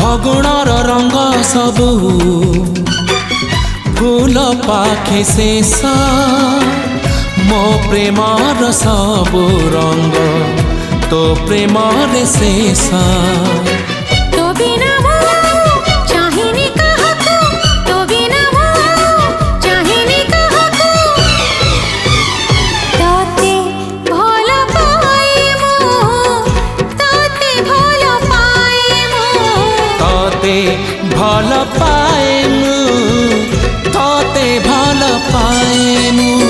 फगुणर रंग सबू फूल पाखे शेष मो प्रेमर सबू रंग तो प्रेमर शेष तो बिना चाहिनी काहाकू तो बिना चाहिनी काहाकू ताते भल पाए मु ताते भल पाए मु ताते भल पाए मु ताते भल पाए मु।